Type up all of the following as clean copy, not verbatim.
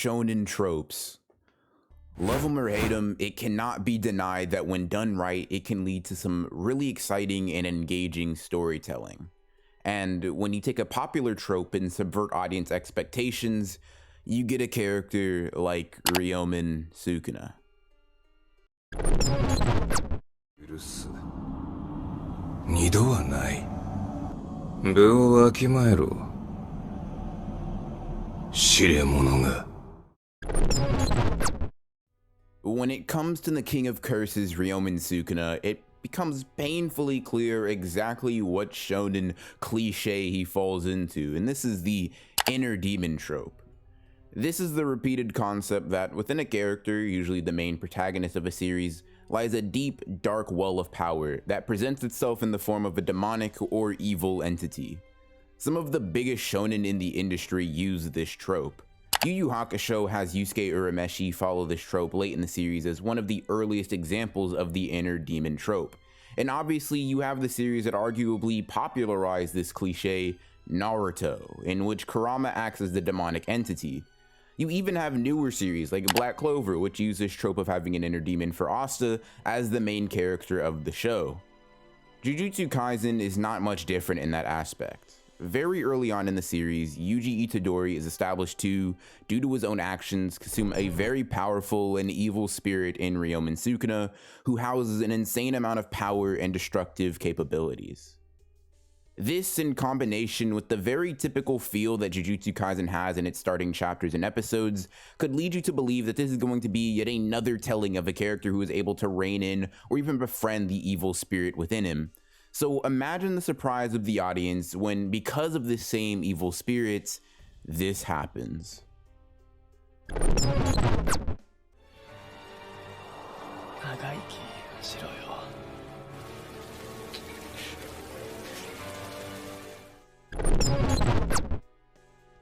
shonen tropes. Love them or hate them, it cannot be denied that when done right, it can lead to some really exciting and engaging storytelling. And when you take a popular trope and subvert audience expectations, you get a character like Ryomen Sukuna. 許す。二度はない。分をわきまえろ。知れ者が。When it comes to the King of Curses, Ryomen Sukuna, it becomes painfully clear exactly what shonen cliche he falls into, and this is the inner demon trope. This is the repeated concept that within a character, usually the main protagonist of a series, lies a deep, dark well of power that presents itself in the form of a demonic or evil entity. Some of the biggest shonen in the industry use this trope. Yu Yu Hakusho has Yusuke Urameshi follow this trope late in the series as one of the earliest examples of the inner demon trope. And obviously you have the series that arguably popularized this cliche, Naruto, in which Kurama acts as the demonic entity. You even have newer series like Black Clover, which use this trope of having an inner demon for Asta as the main character of the show. Jujutsu Kaisen is not much different in that aspect. Very early on in the series, Yuji Itadori is established to, due to his own actions, consume a very powerful and evil spirit in Ryomen Sukuna, who houses an insane amount of power and destructive capabilities. This, in combination with the very typical feel that Jujutsu Kaisen has in its starting chapters and episodes, could lead you to believe that this is going to be yet another telling of a character who is able to rein in or even befriend the evil spirit within him. So imagine the surprise of the audience when, because of this same evil spirit, this happens.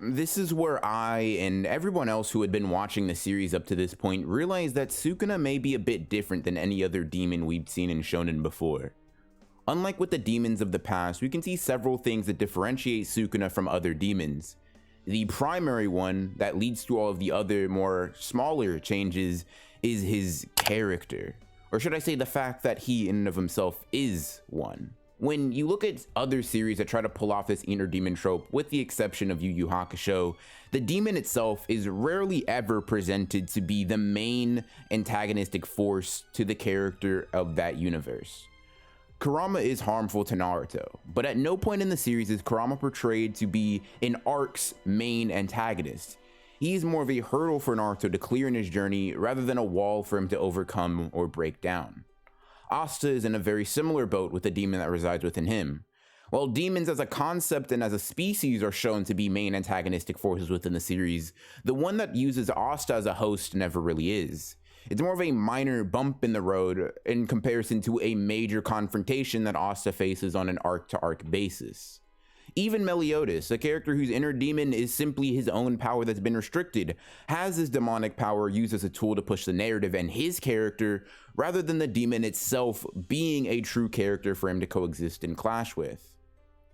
This is where I and everyone else who had been watching the series up to this point realized that Sukuna may be a bit different than any other demon we've seen in shonen before. Unlike with the demons of the past, we can see several things that differentiate Sukuna from other demons. The primary one that leads to all of the other more smaller changes is his character, or should I say the fact that he in and of himself is one. When you look at other series that try to pull off this inner demon trope, with the exception of Yu Yu Hakusho, the demon itself is rarely ever presented to be the main antagonistic force to the character of that universe. Kurama is harmful to Naruto, but at no point in the series is Kurama portrayed to be an arc's main antagonist. He is more of a hurdle for Naruto to clear in his journey rather than a wall for him to overcome or break down. Asta is in a very similar boat with the demon that resides within him. While demons as a concept and as a species are shown to be main antagonistic forces within the series, the one that uses Asta as a host never really is. It's more of a minor bump in the road in comparison to a major confrontation that Asta faces on an arc-to-arc basis. Even Meliodas, a character whose inner demon is simply his own power that's been restricted, has his demonic power used as a tool to push the narrative and his character, rather than the demon itself being a true character for him to coexist and clash with.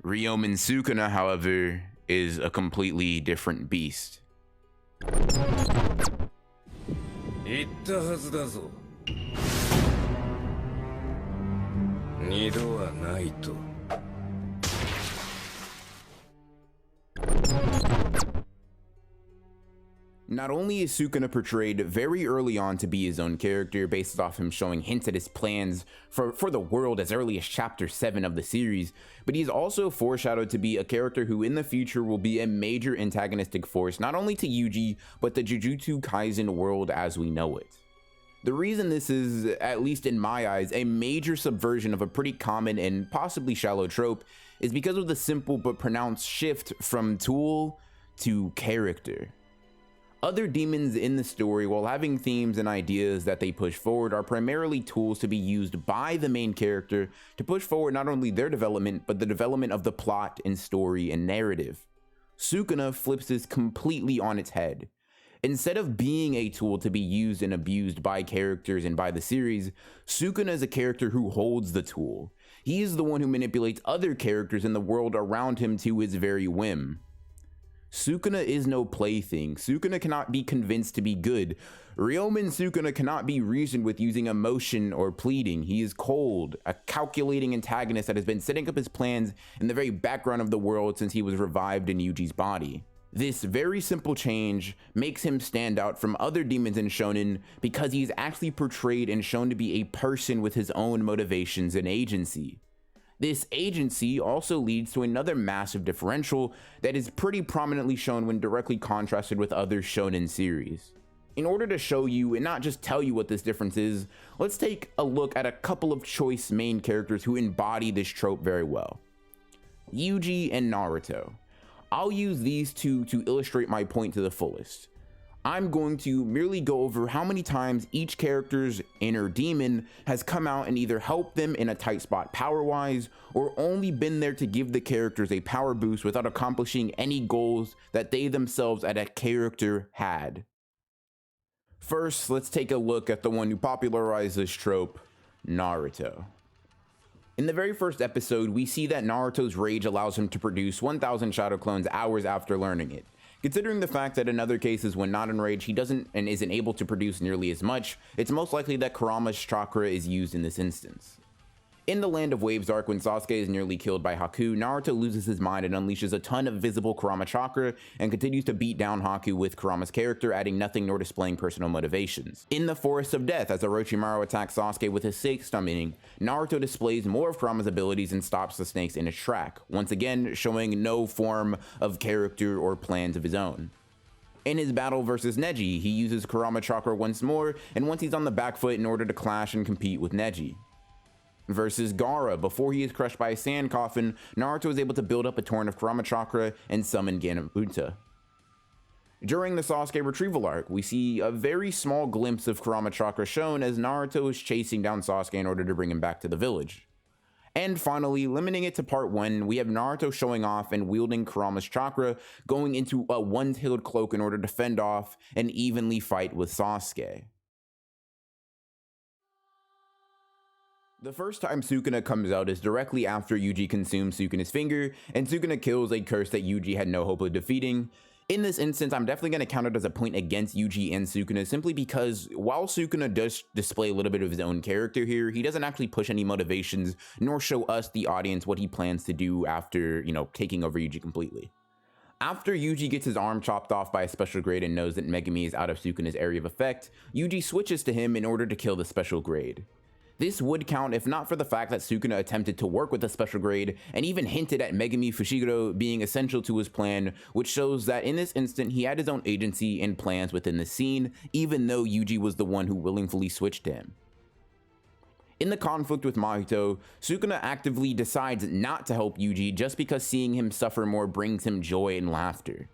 Ryomen Sukuna, however, is a completely different beast. 言ったはずだぞ。二度はないと。Not only is Sukuna portrayed very early on to be his own character based off him showing hints at his plans for the world as early as chapter 7 of the series, but he's also foreshadowed to be a character who in the future will be a major antagonistic force not only to Yuji, but the Jujutsu Kaisen world as we know it. The reason this is, at least in my eyes, a major subversion of a pretty common and possibly shallow trope is because of the simple but pronounced shift from tool to character. Other demons in the story, while having themes and ideas that they push forward, are primarily tools to be used by the main character to push forward not only their development, but the development of the plot and story and narrative. Sukuna flips this completely on its head. Instead of being a tool to be used and abused by characters and by the series, Sukuna is a character who holds the tool. He is the one who manipulates other characters in the world around him to his very whim. Sukuna is no plaything. Sukuna cannot be convinced to be good. Ryomen Sukuna cannot be reasoned with using emotion or pleading. He is cold, a calculating antagonist that has been setting up his plans in the very background of the world since he was revived in Yuji's body. This very simple change makes him stand out from other demons in shonen because he is actually portrayed and shown to be a person with his own motivations and agency. This agency also leads to another massive differential that is pretty prominently shown when directly contrasted with other shonen series. In order to show you and not just tell you what this difference is, let's take a look at a couple of choice main characters who embody this trope very well. Yuji and Naruto. I'll use these two to illustrate my point to the fullest. I'm going to merely go over how many times each character's inner demon has come out and either helped them in a tight spot power-wise, or only been there to give the characters a power boost without accomplishing any goals that they themselves as a character had. First, let's take a look at the one who popularized this trope, Naruto. In the very first episode, we see that Naruto's rage allows him to produce 1000 shadow clones hours after learning it. Considering the fact that in other cases when not enraged he doesn't and isn't able to produce nearly as much, it's most likely that Kurama's chakra is used in this instance. In the Land of Waves arc, when Sasuke is nearly killed by Haku, Naruto loses his mind and unleashes a ton of visible Kurama chakra and continues to beat down Haku with Kurama's character, adding nothing nor displaying personal motivations. In the Forest of Death, as Orochimaru attacks Sasuke with his sixth summoning, Naruto displays more of Kurama's abilities and stops the snakes in its track, once again showing no form of character or plans of his own. In his battle versus Neji, he uses Kurama chakra once more, and once he's on the back foot in order to clash and compete with Neji. Versus Gaara, before he is crushed by a sand coffin, Naruto is able to build up a torrent of Kurama chakra and summon Genabunta. During the Sasuke retrieval arc, we see a very small glimpse of Kurama chakra shown as Naruto is chasing down Sasuke in order to bring him back to the village. And finally, limiting it to part 1, we have Naruto showing off and wielding Kurama's chakra, going into a one-tailed cloak in order to fend off and evenly fight with Sasuke. The first time Sukuna comes out is directly after Yuji consumes Sukuna's finger, and Sukuna kills a curse that Yuji had no hope of defeating. In this instance, I'm definitely going to count it as a point against Yuji and Sukuna simply because while Sukuna does display a little bit of his own character here, he doesn't actually push any motivations nor show us, the audience, what he plans to do after, taking over Yuji completely. After Yuji gets his arm chopped off by a special grade and knows that Megumi is out of Sukuna's area of effect, Yuji switches to him in order to kill the special grade. This would count if not for the fact that Sukuna attempted to work with the special grade and even hinted at Megumi Fushiguro being essential to his plan, which shows that in this instant he had his own agency and plans within the scene, even though Yuji was the one who willingly switched to him. In the conflict with Mahito, Sukuna actively decides not to help Yuji just because seeing him suffer more brings him joy and laughter.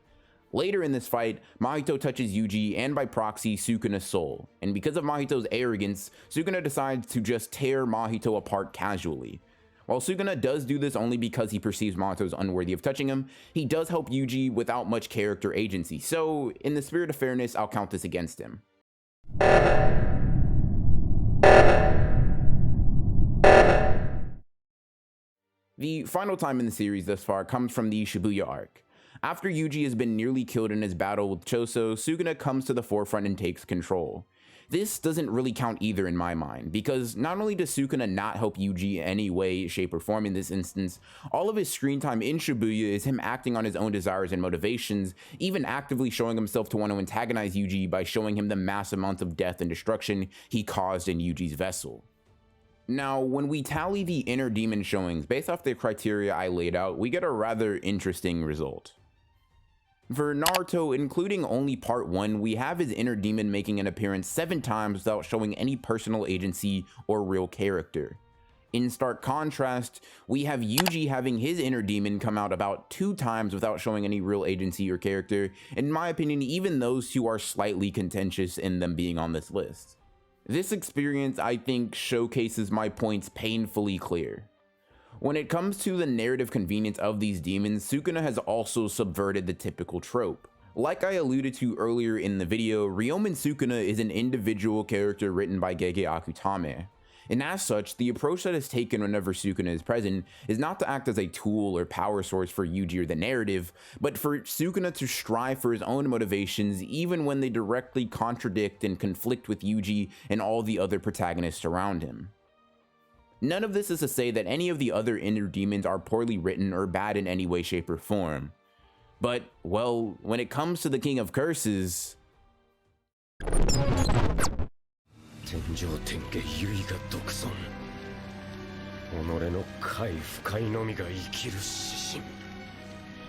Later in this fight, Mahito touches Yuji and by proxy Sukuna's soul, and because of Mahito's arrogance, Sukuna decides to just tear Mahito apart casually. While Sukuna does do this only because he perceives Mahito's unworthy of touching him, he does help Yuji without much character agency, so in the spirit of fairness, I'll count this against him. The final time in the series thus far comes from the Shibuya arc. After Yuji has been nearly killed in his battle with Choso, Sukuna comes to the forefront and takes control. This doesn't really count either in my mind, because not only does Sukuna not help Yuji in any way, shape, or form in this instance, all of his screen time in Shibuya is him acting on his own desires and motivations, even actively showing himself to want to antagonize Yuji by showing him the mass amounts of death and destruction he caused in Yuji's vessel. Now, when we tally the inner demon showings based off the criteria I laid out, we get a rather interesting result. For Naruto, including only part 1, we have his inner demon making an appearance 7 times without showing any personal agency or real character. In stark contrast, we have Yuji having his inner demon come out about 2 times without showing any real agency or character, in my opinion even those 2 are slightly contentious in them being on this list. This experience, I think, showcases my points painfully clear. When it comes to the narrative convenience of these demons, Sukuna has also subverted the typical trope. Like I alluded to earlier in the video, Ryomen Sukuna is an individual character written by Gege Akutame. And as such, the approach that is taken whenever Sukuna is present is not to act as a tool or power source for Yuji or the narrative, but for Sukuna to strive for his own motivations even when they directly contradict and conflict with Yuji and all the other protagonists around him. None of this is to say that any of the other inner demons are poorly written or bad in any way, shape, or form. But, well, when it comes to the King of Curses, 天上天下唯我独尊己の快不快のみが生きる指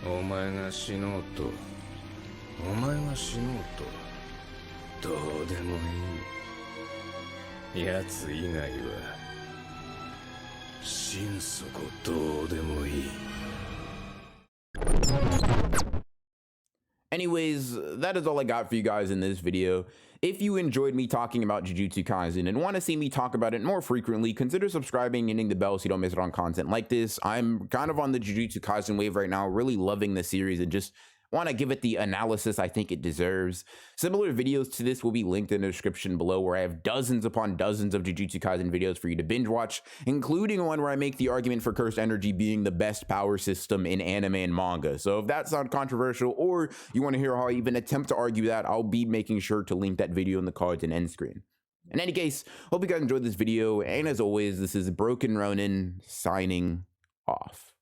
針お前が死のうとお前が死のうとどうでもいい奴以外は心底どうでもいい Anyways, that is all I got for you guys in this video. If you enjoyed me talking about Jujutsu Kaisen and want to see me talk about it more frequently, consider subscribing and hitting the bell so you don't miss out on content like this. I'm kind of on the Jujutsu Kaisen wave right now, really loving the series and just want to give it the analysis I think it deserves. Similar videos to this will be linked in the description below, where I have dozens upon dozens of Jujutsu Kaisen videos for you to binge watch, including one where I make the argument for Cursed Energy being the best power system in anime and manga. So if that sounds controversial, or you want to hear how I even attempt to argue that, I'll be making sure to link that video in the cards and end screen. In any case, hope you guys enjoyed this video, and as always, this is Broken Ronin signing off.